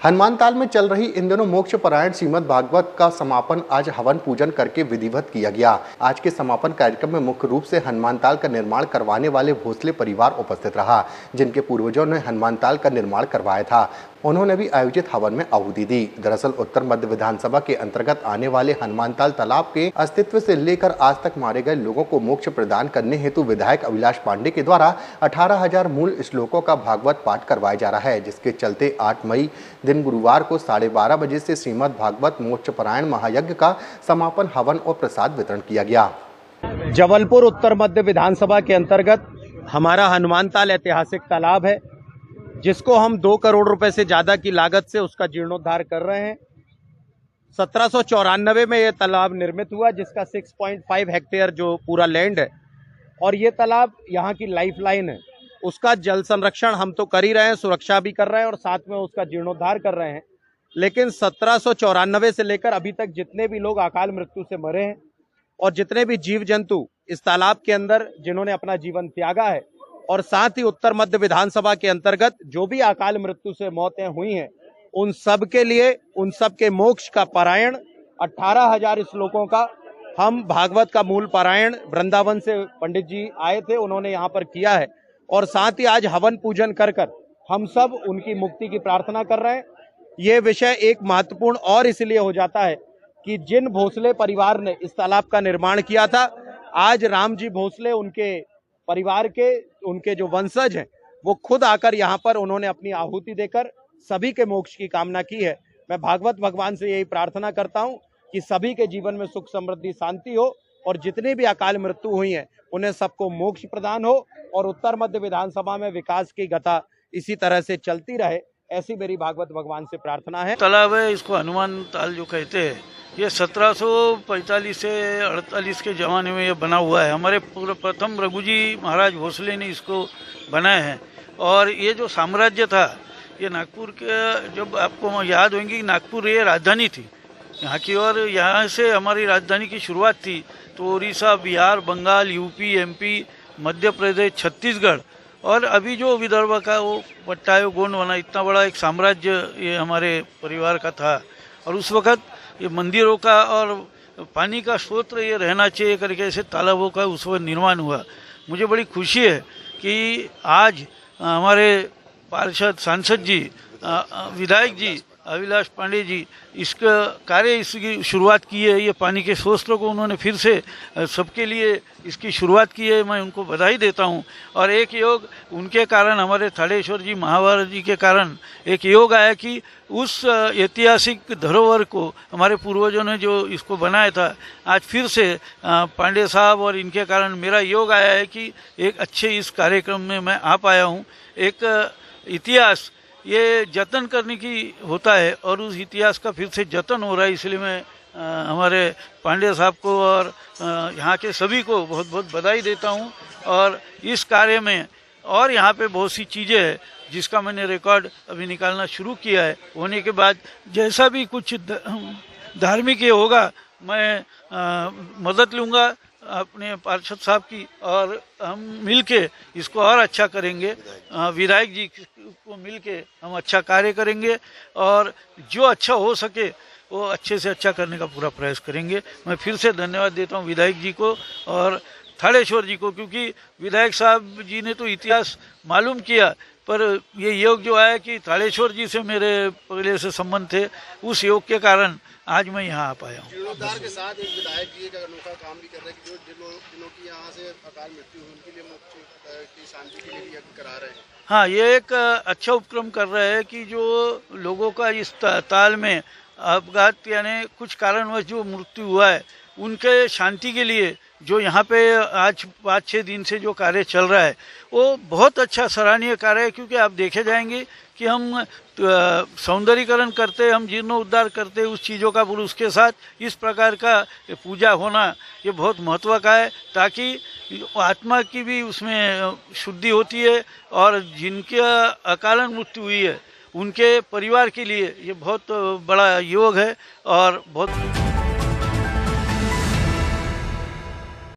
हनुमानताल में चल रही इन दिनों मोक्ष परायण श्रीमद् भागवत का समापन आज हवन पूजन करके विधिवत किया गया। आज के समापन कार्यक्रम में मुख्य रूप से हनुमानताल का निर्माण करवाने वाले भोसले परिवार उपस्थित रहा, जिनके पूर्वजों ने हनुमानताल का निर्माण करवाया था। उन्होंने भी आयोजित हवन में आहुति दी। दरअसल उत्तर मध्य विधानसभा के अंतर्गत आने वाले हनुमानताल तालाब के अस्तित्व से लेकर आज तक मारे गए लोगों को मोक्ष प्रदान करने हेतु विधायक अभिलाष पांडे के द्वारा 18,000 मूल श्लोकों का भागवत पाठ करवाया जा रहा है, जिसके चलते 8 मई दिन गुरुवार को 12:30 बजे से श्रीमद् भागवत मोक्ष परायण महायज्ञ का समापन हवन और प्रसाद वितरण किया गया। जबलपुर उत्तर मध्य विधानसभा के अंतर्गत हमारा हनुमानताल ऐतिहासिक तालाब है, जिसको हम 2 करोड़ रुपए से ज्यादा की लागत से उसका जीर्णोद्धार कर रहे हैं। 1794 में यह तालाब निर्मित हुआ, जिसका 6.5 हेक्टेयर जो पूरा लैंड है, और ये तालाब यहाँ की लाइफलाइन है। उसका जल संरक्षण हम तो कर ही रहे हैं, सुरक्षा भी कर रहे हैं और साथ में उसका जीर्णोद्धार कर रहे हैं। लेकिन 1794 से लेकर अभी तक जितने भी लोग अकाल मृत्यु से मरे हैं और जितने भी जीव जंतु इस तालाब के अंदर जिन्होंने अपना जीवन त्यागा है, और साथ ही उत्तर मध्य विधानसभा के अंतर्गत जो भी अकाल मृत्यु से मौतें हुई हैं, उन सब के लिए, उन सब के मोक्ष का पारायण 18,000 श्लोकों का हम भागवत का मूल पारायण वृंदावन से पंडित जी आए थे, उन्होंने यहाँ पर किया है। और साथ ही आज हवन पूजन कर हम सब उनकी मुक्ति की प्रार्थना कर रहे हैं। ये विषय एक महत्वपूर्ण और इसलिए हो जाता है कि जिन भोसले परिवार ने इस तालाब का निर्माण किया था, आज राम जी भोसले उनके परिवार के, उनके जो वंशज हैं, वो खुद आकर यहाँ पर उन्होंने अपनी आहुति देकर सभी के मोक्ष की कामना की है। मैं भागवत भगवान से यही प्रार्थना करता हूँ कि सभी के जीवन में सुख समृद्धि शांति हो और जितनी भी अकाल मृत्यु हुई है उन्हें सबको मोक्ष प्रदान हो और उत्तर मध्य विधानसभा में विकास की गति इसी तरह से चलती रहे, ऐसी मेरी भागवत भगवान से प्रार्थना है। तालाब है, इसको हनुमान ताल जो कहते हैं, ये 1745 से 48 के ज़माने में ये बना हुआ है। हमारे प्रथम रघुजी महाराज भोसले ने इसको बनाया है। और ये जो साम्राज्य था, ये नागपुर के, जब आपको याद होंगी, नागपुर ये राजधानी थी यहाँ की, और यहाँ से हमारी राजधानी की शुरुआत थी। तो उड़ीसा, बिहार, बंगाल, यूपी, एमपी, मध्य प्रदेश, छत्तीसगढ़ और अभी जो विदर्भ का वो पट्टा है, गोंडवाना, इतना बड़ा एक साम्राज्य ये हमारे परिवार का था। और उस वक़्त ये मंदिरों का और पानी का स्रोत ये रहना चाहिए करके ऐसे तालाबों का उस वक्त निर्माण हुआ। मुझे बड़ी खुशी है कि आज हमारे पार्षद, सांसद जी, विधायक जी अभिलाष पांडे जी इसका कार्य, इसकी शुरुआत की है। ये पानी के स्रोतों को उन्होंने फिर से सबके लिए इसकी शुरुआत की है, मैं उनको बधाई देता हूँ। और एक योग उनके कारण, हमारे थाड़ेश्वर जी महाभारत जी के कारण एक योग आया कि उस ऐतिहासिक धरोहर को हमारे पूर्वजों ने जो इसको बनाया था, आज फिर से पांडे साहब और इनके कारण मेरा योग आया है कि एक अच्छे इस कार्यक्रम में मैं आ पाया हूँ। एक इतिहास ये जतन करने की होता है और उस इतिहास का फिर से जतन हो रहा है, इसलिए मैं हमारे पांडे साहब को और यहाँ के सभी को बहुत बहुत बधाई देता हूँ। और इस कार्य में और यहाँ पे बहुत सी चीज़ें हैं जिसका मैंने रिकॉर्ड अभी निकालना शुरू किया है। होने के बाद जैसा भी कुछ धार्मिक ये होगा, मैं मदद लूँगा अपने पार्षद साहब की, और हम मिलके इसको और अच्छा करेंगे। विधायक जी को मिलके हम अच्छा कार्य करेंगे और जो अच्छा हो सके वो अच्छे से अच्छा करने का पूरा प्रयास करेंगे। मैं फिर से धन्यवाद देता हूँ विधायक जी को और थाड़ेश्वर जी को, क्योंकि विधायक साहब जी ने तो इतिहास मालूम किया, पर ये योग जो आया कि थाड़ेश्वर जी से मेरे पहले से संबंध थे, उस योग के कारण आज मैं यहाँ आ पाया हूँ। जीर्णोद्धार के साथ एक विधायक जी एक अनोखा काम भी कर रहे हैं कि जो जिनों की यहाँ से अकाल मृत्यु हुई उनके लिए मोक्ष की शांति के लिए यज्ञ करा रहे हैं। हाँ, ये एक अच्छा उपक्रम कर रहे हैं कि जो लोगों का इस ताल में अपघात यानी कुछ कारणवश जो मृत्यु हुआ है, उनके शांति के लिए जो यहाँ पे आज 5-6 दिन से जो कार्य चल रहा है, वो बहुत अच्छा सराहनीय कार्य है। क्योंकि आप देखे जाएंगे कि हम सौंदर्यीकरण करते, हम जीर्णोद्धार करते उस चीज़ों का, पर उसके साथ इस प्रकार का पूजा होना ये बहुत महत्व का है, ताकि आत्मा की भी उसमें शुद्धि होती है। और जिनके अकालन मृत्यु हुई है उनके परिवार के लिए ये बहुत बड़ा योग है और बहुत